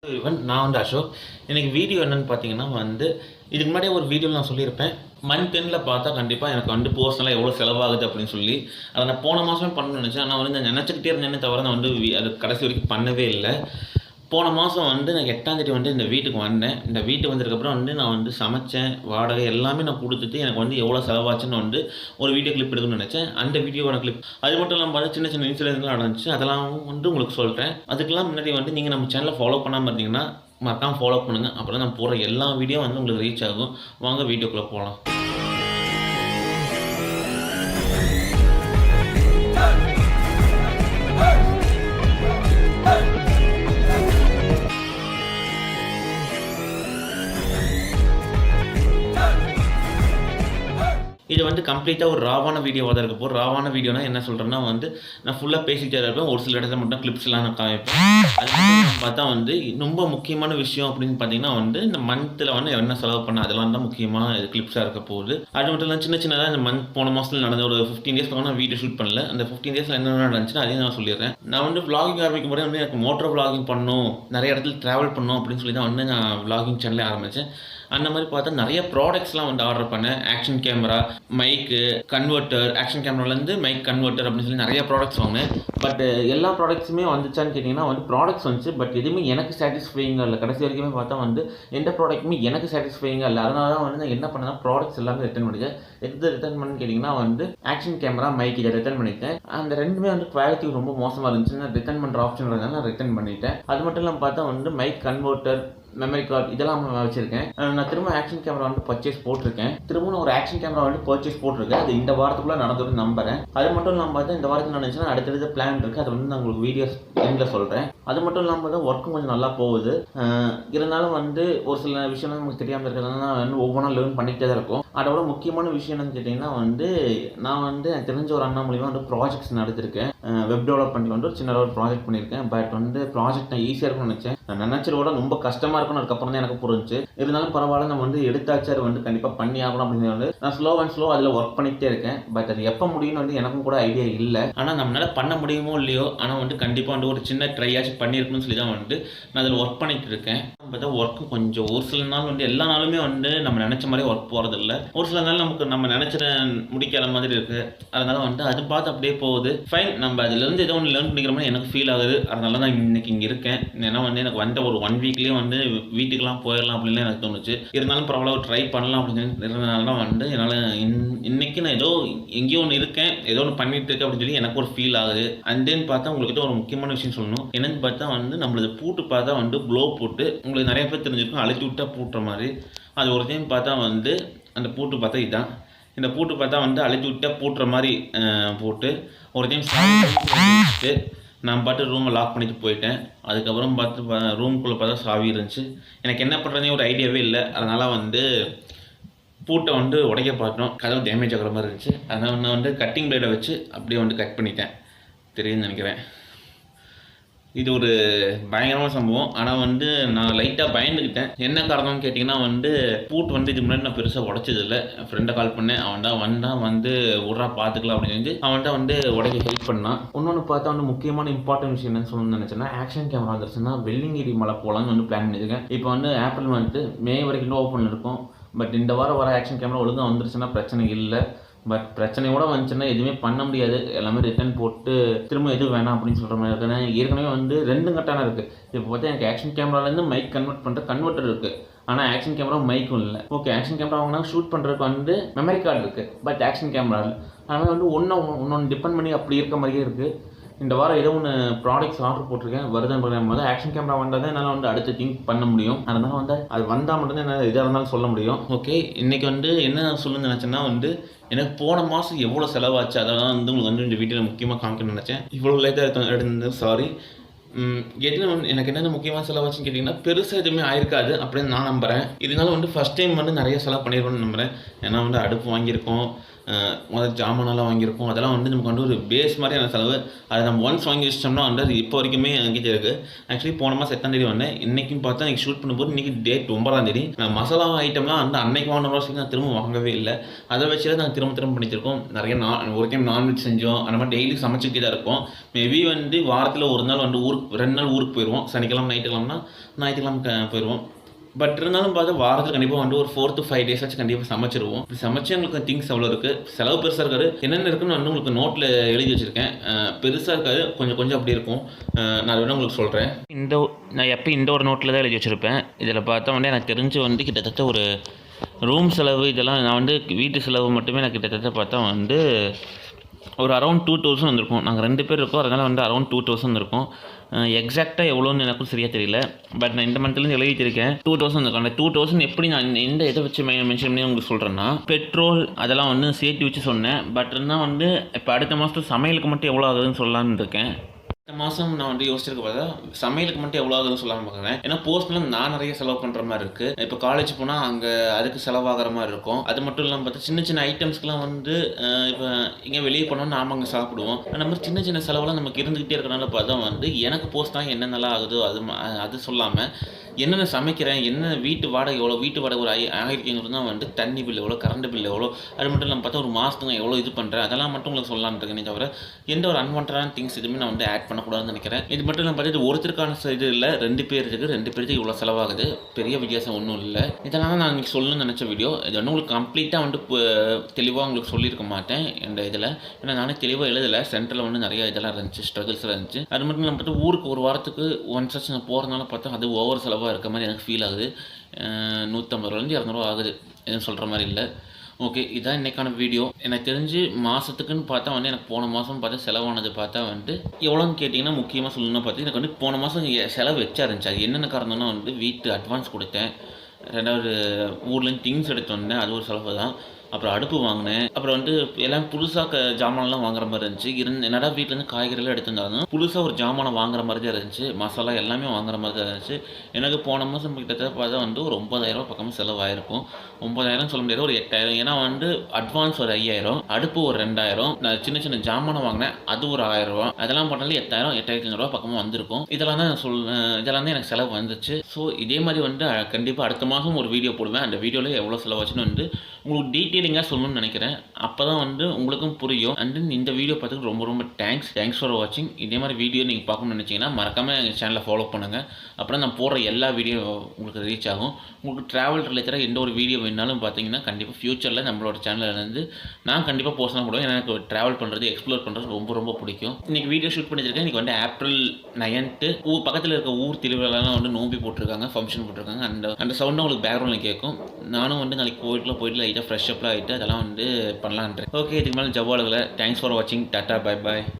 நான் வந்து அசோக். எனக்கு வீடியோ என்னென்னு பார்த்தீங்கன்னா இதுக்கு முன்னாடியே ஒரு வீடியோவில் நான் சொல்லியிருப்பேன். மந்த் எண்டில் பார்த்தா கண்டிப்பாக எனக்கு பர்சனலாக எவ்வளோ செலவாகுது அப்படின்னு சொல்லி அதை நான் போன மாதமே பண்ணணும்னு நினச்சேன். ஆனால் நான் நினச்சிக்கிட்டே இருந்தேனே தவிர நான் அது கடைசி வரைக்கும் பண்ணவே இல்லை. போன மாதம் நான் 8ஆம் தேதி இந்த வீட்டுக்கு வந்தேன். இந்த வீட்டுக்கு வந்ததுக்கப்புறம் நான் சமைச்சேன், வாடகை எல்லாமே நான் கொடுத்துட்டு எனக்கு எவ்வளோ செலவாச்சுன்னு ஒரு வீடியோ கிளிப் எடுக்கணும்னு நினச்சேன். அந்த வீடியோவோட கிளிப் அது மட்டும் இல்லாமல் சின்ன சின்ன இன்சிடென்ட்லாம் நடந்துச்சு. அதெல்லாம் உங்களுக்கு சொல்கிறேன். அதுக்கெல்லாம் முன்னாடி நீங்கள் நம்ம சேனலை ஃபாலோ பண்ணாமல் இருந்தீங்கன்னா மறக்காமல் ஃபாலோ பண்ணுங்கள். அப்புறம் நான் போகிற எல்லா வீடியோ உங்களுக்கு ரீச் ஆகும். வாங்க வீடியோக்குள்ளே போகலாம். இது கம்ப்ளீட்டாக ஒரு ராவான வீடியோவாக தான் இருக்க போகுது. ராவான வீடியோனா என்ன சொல்கிறேன்னா நான் ஃபுல்லாக பேசிகிட்டே இருப்பேன். ஒரு சில இடத்துல மட்டும் கிளிப்ஸ்லாம் நான் காமிப்பேன். அது பார்த்தா ரொம்ப முக்கியமான விஷயம் அப்படின்னு பார்த்தீங்கன்னா இந்த மந்தில் என்ன செலவு பண்ண அதெல்லாம் தான் முக்கியமான கிளிப்ஸாக இருக்க போகுது. அது மட்டும் இல்லாமல் சின்ன சின்னதாக இந்த மந்த் போன மாதத்தில் நடந்த ஒரு 15 டேஸ் நான் வீடியோ ஷூட் பண்ணல. அந்த 15 டேஸில் என்ன நடந்துச்சுன்னா அதையும் நான் சொல்லிடுறேன். நான் விளாகிங் ஆரம்பிக்கும் போது எனக்கு மோட்டர் விளாகிங் பண்ணணும், நிறைய இடத்துல ட்ராவல் பண்ணணும் அப்படின்னு சொல்லி தான் நான் விளாகிங் சேனலே ஆரம்பித்தேன். அந்த மாதிரி பார்த்தா நிறைய ப்ராடக்ட்ஸ்லாம் ஆர்டர் பண்ணேன். ஆக்ஷன் கேமரா, மைக்கு, கன்வெர்ட்டர், ஆக்ஷன் கேமராலேருந்து மைக் கன்வெர்ட்டர் அப்படின்னு சொல்லி நிறைய ப்ராடக்ட்ஸ் வாங்கினேன். பட் எல்லா ப்ராடக்ட்ஸுமே வந்துச்சான்னு கேட்டிங்கன்னா ப்ராடக்ட்ஸ் வந்துச்சு. பட் எதுவுமே எனக்கு சாட்டிஸ்ஃபைங்காக இல்லை. கடைசி வரைக்குமே பார்த்தா எந்த ப்ராடக்ட்டுமே எனக்கு சாட்டிஸ்ஃபைங்காக இல்லை. அதனால தான் நான் என்ன பண்ணேன்னா ப்ராடக்ட்ஸ் எல்லாமே ரிட்டர்ன் பண்ணிட்டேன். எது ரிட்டர்ன் பண்ணு கேட்டிங்கன்னா ஆக்ஷன் கேமரா, மைக் இதை ரிட்டர்ன் பண்ணிட்டேன். அந்த ரெண்டுமே குவாலிட்டி ரொம்ப மோசமாக இருந்துச்சுன்னா ரிட்டர்ன் பண்ணுற ஆப்ஷன் இருந்தாலும் நான் ரிட்டர்ன் பண்ணிட்டேன். அது மட்டும் இல்லாமல் பார்த்தா மைக் கன்வெர்ட்டர், மெமரி கார்டு இதெல்லாம் வச்சிருக்கேன். நான் திரும்ப ஆக்ஷன் கேமரா பர்ச்சேஸ் போட்டிருக்கேன். திரும்ப ஒரு ஆக்ஷன் கேமரா பர்ச்சேஸ் போட்டிருக்கேன். அது இந்த வாரத்துக்குள்ள நடந்துடும் நம்புறேன். அது மட்டும் இல்லாமல் பார்த்தா இந்த வாரத்தில் நடந்துச்சுன்னா அடுத்தடுத்த பிளான் இருக்குது. அது நான் உங்களுக்கு வீடியோஸ் எண்டில் சொல்கிறேன். அது மட்டும் இல்லாமல் பார்த்தா ஒர்க்கும் கொஞ்சம் நல்லா போகுது. இருந்தாலும் ஒரு சில விஷயம் நமக்கு தெரியாமல் இருக்கிறதுனால ஒவ்வொன்றா லேர்ன் பண்ணிகிட்டே தான் இருக்கும். அதோட முக்கியமான விஷயம் என்னன்னு கேட்டிங்கன்னா நான் எனக்கு தெரிஞ்ச ஒரு அண்ணா மூலியமாக ப்ராஜெக்ட்ஸ் நடத்திருக்கேன். வெப் டெவலப்மெண்ட்டில் ஒரு சின்ன ஒரு ப்ராஜெக்ட் பண்ணியிருக்கேன். பட் ப்ராஜெக்ட் நான் ஈஸியாக இருக்கும்னு நினச்சேன். நான் நினச்சதோட ரொம்ப கஷ்டமாக இருக்கும்னு அதுக்கப்புறம் தான் எனக்கு புரிஞ்சு. இருந்தாலும் பரவாயில்ல, நம்ம எடுத்தாச்சு பண்ணி பண்ணி ஆகணும் அப்படின்னு நான் ஸ்லோ அதில் ஒர்க் பண்ணிகிட்டே இருக்கேன். பட் அது எப்போ முடியும்னு எனக்கும் கூட ஐடியா இல்லை. ஆனால் நம்மளால் பண்ண முடியுமோ இல்லையோ, ஆனால் கண்டிப்பாக ஒரு சின்ன ட்ரையாச்சும் பண்ணியிருக்கணும்னு சொல்லி தான் நான் அதில் ஒர்க் பண்ணிகிட்டு இருக்கேன். பார்த்தா ஒர்க்கு கொஞ்சம் ஒரு சில நாள் எல்லா நாளுமே நம்ம நினச்ச மாதிரி ஒர்க் போகிறதில்ல. ஒரு சில நாள் நம்ம நினச்சிட முடிக்காத மாதிரி இருக்குது. அதனால அது பார்த்து அப்படியே போகுது. ஃபைன், நம்ம அதுலேருந்து ஏதோ ஒன்று லேர்ன் பண்ணிக்கிற மாதிரி எனக்கு ஃபீல் ஆகுது. அதனால தான் இன்னைக்கு இங்கே இருக்கேன். ஏன்னா எனக்கு ஒரு 1 வீக்லேயே வீட்டுக்கெலாம் போயிடலாம் அப்படின்னு எனக்கு தோணுச்சு. இருந்தாலும் பரவாயில்ல ட்ரை பண்ணலாம் அப்படின்னு இருந்தனால தான் என்னால் இன்னைக்கு நான் ஏதோ எங்கேயோ ஒன்று இருக்கேன், ஏதோ ஒன்று பண்ணிட்டு இருக்கேன் அப்படின்னு சொல்லி எனக்கு ஒரு ஃபீல் ஆகுது. அண்ட் தென் பார்த்தா உங்கள்கிட்ட ஒரு முக்கியமான விஷயம் சொல்லணும். என்னன்னு பார்த்தா நம்மளது பூட்டு பார்த்தா க்ளோ போட்டு உங்களுக்கு நிறைய பேர் தெரிஞ்சிருக்கும், அழைச்சி விட்டா பூட்டுற மாதிரி. அது ஒரு டைம் பார்த்தா அந்த பூட்டு பார்த்தா இதுதான். இந்த பூட்டு பார்த்தா அழைச்சி விட்டா பூட்டுற மாதிரி போட்டு ஒரு டைம் சாப்பிட்டு நான் பாட்டு ரூமை லாக் பண்ணிட்டு போயிட்டேன். அதுக்கப்புறம் ரூம்குள்ளே பார்த்தா சாவி இருந்துச்சு. எனக்கு என்ன பண்ணுறதே ஒரு ஐடியாவே இல்லை. அதனால் பூட்டை உடைக்க பார்த்தோம். கதவு டேமேஜ் ஆகிற மாதிரி இருந்துச்சு. அதனால் நான் கட்டிங் பிளேடை வச்சு அப்படியே கட் பண்ணிட்டேன். தெரியும்னு நினைக்கிறேன். இது ஒரு பயங்கரமான சம்பவம். ஆனால் நான் லைட்டாக பயந்துக்கிட்டேன். என்ன காரணம்னு கேட்டிங்கன்னா பூட்டு இதுக்கு முன்னாடி நான் பெருசாக உடச்சதில்லை. என் ஃப்ரெண்டை கால் பண்ணேன். அவன் தான் வந்தான் விட்றா பார்த்துக்கலாம் அப்படின்னு சொல்லி அவன் தான் உடைக்க ஹெல்ப் பண்ணான். இன்னொன்று பார்த்தா முக்கியமான இம்பார்ட்டன்ட் விஷயம் என்னன்னு சொல்லணும்னு நினச்சேன்னா, ஆக்ஷன் கேமரா வந்துருச்சுன்னா வெள்ளிங்கிரி மலை போகலான்னு பிளான் பண்ணியிருக்கேன். இப்போ ஆப்பிள் மே வரைக்கும் ஓப்பன் இருக்கும். பட் இந்த வாரம் வர ஆக்ஷன் கேமரா ஒழுங்காக வந்துருச்சுன்னா பிரச்சனை இல்லை. பட் பிரச்சனையோட வந்துச்சுன்னா எதுவுமே பண்ண முடியாது. எல்லாமே ரிட்டர்ன் போட்டு திரும்ப எதுவும் வேணாம் அப்படின்னு சொல்கிற மாதிரி இருக்குது. ஏற்கனவே 2 கட்டான இருக்குது. இப்போ பார்த்தா எனக்கு ஆக்ஷன் கேமராலேருந்து மைக் கன்வெர்ட் பண்ணுற கன்வெர்ட்டர் இருக்குது. ஆனால் ஆக்ஷன் கேமரா மைக்கும் இல்லை. ஓகே, ஆக்ஷன் கேமரா வாங்கினா ஷூட் பண்ணுறதுக்கு மெமரி கார்டு இருக்குது. பட் ஆக்ஷன் கேமராவில் அதனால் ஒன்று டிபெண்ட் பண்ணி அப்படி இருக்க மாதிரியே இருக்குது. இந்த வாரம் ஏதோ ஒன்று ப்ராடக்ட்ஸ் ஆர்டர் போட்டிருக்கேன். வருதுன்னு பார்க்கும்போது ஆக்ஷன் கேமரா வந்தால் தான் என்னால் அடுத்து திங்க் பண்ண முடியும். அதனால் அது வந்தால் மட்டும்தான் என்னால் எதாக இருந்தாலும் சொல்ல முடியும். ஓகே, இன்றைக்கி என்ன சொல்லணும்னு நினச்சேன்னா எனக்கு போன மாதம் எவ்வளோ செலவாச்சு அதெல்லாம் உங்களுக்கு இந்த வீட்டில் முக்கியமாக காமிக்கணும்னு நினச்சேன். இவ்வளோ லேட்டாக எடுத்து சாரி. எனக்கு என்னென்ன முக்கியமான செலவாச்சுன்னு கேட்டிங்கன்னா பெருசாக எதுவுமே ஆயிருக்காது அப்படின்னு நான் நம்புகிறேன். இருந்தாலும் ஃபஸ்ட் டைம் நிறைய செலவு பண்ணிடுவேன்னு நம்புகிறேன். ஏன்னா அடுப்பு வாங்கியிருக்கோம், முதல் ஜாமானெல்லாம் வாங்கியிருப்போம். அதெல்லாம் வந்து நமக்கு வந்து ஒரு பேஸ் மாதிரியான செலவு. அதை நம்ம ஒன்ஸ் வாங்கி வச்சிட்டோம்னா வந்து அது இப்போ வரைக்குமே என்கிட்ட இருக்குது. ஆக்சுவலி போன மாதம் 8ஆம் வந்தேன். இன்றைக்கும் பார்த்தா இன்றைக்கி ஷூட் பண்ணும்போது இன்றைக்கி டேட் 9ஆம். நான் மசாலா ஐட்டம்லாம் வந்து அன்னைக்கு வாங்கின ரோஸ்க்கு நான் திரும்ப வாங்கவே இல்லை. அதை வச்சு நாங்கள் திரும்ப பண்ணிச்சிருக்கோம். நிறைய ஒரு டைம் நான்வெஜ் செஞ்சோம். அந்த மாதிரி டெய்லி சமைச்சிக்கிட்டே தான் இருக்கும். மேபி வந்து வாரத்தில் ஒரு நாள் வந்து ஊருக்கு 2 நாள் ஊருக்கு போயிடுவோம். சனிக்கிழமை நைட்டுக்கிழமைனா ஞாயிற்றுக்கிழமை போயிடுவோம். பட் இருந்தாலும் பார்த்தா வாரத்தில் கண்டிப்பாக வந்து ஒரு 4 to 5 டேஸ் கண்டிப்பாக சமைச்சிருவோம். இப்படி சமைச்சு எங்களுக்கு திங்ஸ் அவ்வளோ இருக்குது. செலவு பெருசாக இருக்காது. என்னென்ன இருக்குன்னு வந்து உங்களுக்கு நோட்டில் எழுதி வச்சுருக்கேன். பெருசாக இருக்காது, கொஞ்சம் அப்படி இருக்கும். நான் வேணால் உங்களுக்கு சொல்கிறேன். நான் எப்போ இந்த ஒரு நோட்டில் தான் எழுதி வச்சுருப்பேன். இதில் பார்த்தா வந்து எனக்கு தெரிஞ்சு வந்து கிட்டத்தட்ட ஒரு ரூம் செலவு இதெல்லாம் நான் வந்து வீட்டு செலவு மட்டுமே எனக்கு கிட்டத்தட்ட பார்த்தா வந்து ஒரு அரௌண்ட் 2000 வந்திருக்கும். நாங்கள் 2 பேர் இருக்கோம். அதனால் வந்து அரௌண்ட் 2000 இருக்கும். எக்ஸாக்டாக எவ்வளோன்னு எனக்கும் சரியாக தெரியல. பட் நான் இந்த மந்த்லேருந்து எழுதிட்டிருக்கேன் 2000 இருக்கும். அந்த 2000 எப்படி நான் எந்த இதை வச்சு மென்ஷன் பண்ணி உங்களுக்கு சொல்கிறேன்னா, பெட்ரோல் அதெல்லாம் வந்து சேர்த்து வச்சு சொன்னேன். பட் இருந்தால் வந்து இப்போ அடுத்த மாதம் சமையலுக்கு மட்டும் எவ்வளோ ஆகுதுன்னு சொல்லலான்னு இருக்கேன். இந்த மாதம் நான் வந்து யோசிச்சிருக்க பார்த்தா சமையலுக்கு மட்டும் எவ்வளோ ஆகுதுன்னு சொல்லாமல் பார்க்குறேன். ஏன்னா போஸ்ட்லாம் நான் நிறைய செலவு பண்ணுற மாதிரி இருக்குது. இப்போ காலேஜ் போனால் அங்கே அதுக்கு செலவாகிற மாதிரி இருக்கும். அது மட்டும் இல்லாமல் பார்த்தா சின்ன ஐட்டம்ஸ்க்குலாம் வந்து இப்போ இங்கே வெளியே போனோம்னா நாம் அங்கே சாப்பிடுவோம். அந்த மாதிரி சின்ன செலவுலாம் நமக்கு இருந்துக்கிட்டே இருக்கிறனால பார்த்தா வந்து எனக்கு போஸ்ட்லாம் என்னென்னலாம் ஆகுதோ அது சொல்லாமல் என்னென்ன சமைக்கிறேன், என்ன வீட்டு வாடகை எவ்வளோ, வீட்டு வாடகை ஒரு 1500 தான் வந்து தண்ணி பில் எவ்வளோ, கரண்ட் பில் எவ்வளோ, அது மட்டும் இல்லாமல் பார்த்தா ஒரு மாதத்துக்கு எவ்வளோ இது பண்ணுறேன், அதெல்லாம் மட்டும் உங்களுக்கு சொல்லலான்னு இருக்கேனே தவிர எந்த ஒரு அன்வான்டான திங்ஸ் எதுவுமே நான் வந்து ஆட் பண்ணக்கூடாதுன்னு நினைக்கிறேன். இது மட்டும் இல்லாமல் பார்த்தா இது ஒருத்தருக்கான இது இல்லை, 2 பேருக்கு இவ்வளோ செலவாகுது. பெரிய வித்தியாசம் ஒன்றும் இல்லை. இதெல்லாம் நான் இன்றைக்கி சொல்லணும்னு நினச்ச வீடியோ. இது வந்து உங்களுக்கு கம்ப்ளீட்டாக வந்து தெளிவாக உங்களுக்கு சொல்லியிருக்க மாட்டேன் இந்த இதில். ஏன்னா நானே தெளிவாக எழுதலை. சென்டரில் வந்து நிறைய இதெல்லாம் இருந்துச்சு, ஸ்ட்ரகிள்ஸ் இருந்துச்சு. அது மட்டும் இல்லாமல் பார்த்தா ஊருக்கு ஒரு வாரத்துக்கு ஒன்ஸ் நான் போகிறதுனால பார்த்தா அது ஓவர் செலவாக இருக்க மாதிரி எனக்கு ஃபீல் ஆகுது. 150 200 ஆகுது. எதுவும் சொல்கிற மாதிரி இல்லை. ஓகே, இதான் இன்றைக்கான வீடியோ. எனக்கு தெரிஞ்சு மாதத்துக்குன்னு பார்த்தா வந்து எனக்கு போன மாதம் பார்த்தா செலவானது பார்த்தா வந்து எவ்வளோன்னு கேட்டிங்கன்னா முக்கியமாக சொல்லணும்னா பார்த்து எனக்கு வந்து போன மாதம் செலவு எச்சா இருந்துச்சு. அது என்னென்ன காரணம்னா வந்து வீட்டு அட்வான்ஸ் கொடுத்தேன். 2வது ஊர்லேருந்து திங்ஸ் எடுத்து வந்தேன், அது ஒரு செலவு தான். அப்புறம் அடுப்பு வாங்கினேன். அப்புறம் வந்து எல்லாம் புதுசாக ஜாமான்லாம் வாங்குற மாதிரி இருந்துச்சு. என்னடா வீட்டிலேருந்து காய்கறிலாம் எடுத்துருந்தாலும் புதுசாக ஒரு ஜாமானை வாங்குற மாதிரி தான் இருந்துச்சு. மசாலா எல்லாமே வாங்குற மாதிரி தான் இருந்துச்சு. எனக்கு போன மாதம் கிட்டத்தட்ட பார்த்தா வந்து ஒரு 9000 பக்கமாக செலவாயிருக்கும். 9000 சொல்ல முடியாது, ஒரு 8000. ஏன்னா வந்து அட்வான்ஸ் ஒரு 5000, அடுப்பு ஒரு 2000, நான் சின்ன ஜாமானை வாங்கினேன், அது ஒரு 1000. அதெல்லாம் போட்டாலே 8000 8500 பக்கமாக வந்திருக்கும். இதெல்லாம் தான் எனக்கு செலவு வந்துச்சு. ஸோ இதே மாதிரி வந்து கண்டிப்பாக அடுத்த மாதம் ஒரு வீடியோ போடுவேன். அந்த வீடியோவில் எவ்வளோ செலவாச்சுன்னு வந்து உங்களுக்கு டீட்டெயிலிங்காக சொல்லணும்னு நினைக்கிறேன். அப்போ தான் வந்து உங்களுக்கும் புரியும். அண்ட் தென் இந்த வீடியோ பார்த்துக்கு ரொம்ப தேங்க்ஸ் ஃபார் வாட்சிங். இதே மாதிரி வீடியோ நீங்கள் பார்க்கணும்னு நினச்சிங்கன்னா மறக்காமல் எங்கள் சேனலை ஃபாலோ பண்ணுங்கள். அப்புறம் நான் போடுற எல்லா வீடியோ உங்களுக்கு ரீச் ஆகும். உங்களுக்கு ட்ராவல் ரிலேட்டடாக எந்த ஒரு வீடியோ வேணாலும் பார்த்தீங்கன்னா கண்டிப்பாக ஃப்யூச்சரில் நம்மளோட சேனலில் நான் கண்டிப்பாக போஸ்ட்லாம் போடுவேன். ஏன்னா எனக்கு ட்ராவல் பண்ணுறது, எக்ஸ்ப்ளோர் பண்ணுறது ரொம்ப பிடிக்கும். இன்றைக்கி வீடியோ ஷூட் பண்ணியிருக்கேன். இன்றைக்கி வந்து ஏப்ரல் 9th பக்கத்தில் இருக்க ஊர் திருவிழாலாம் வந்து நோம்பி போட்டிருக்காங்க, ஃபங்க்ஷன் போட்டிருக்காங்க. அந்த சவுண்டும் உங்களுக்கு பேக்ரவுண்டில் கேட்கும். நானும் வந்து நாளைக்கு போயிட்டு லைட்டாக ஃப்ரெஷ் அப்லாம் ஆகிட்டு அதெல்லாம் வந்து பண்ணலான்றேன். ஓகே, இதுக்கு மேலே ஜவ்வாலுகளை. தேங்க்ஸ் ஃபார் வாட்சிங். Tata, bye bye.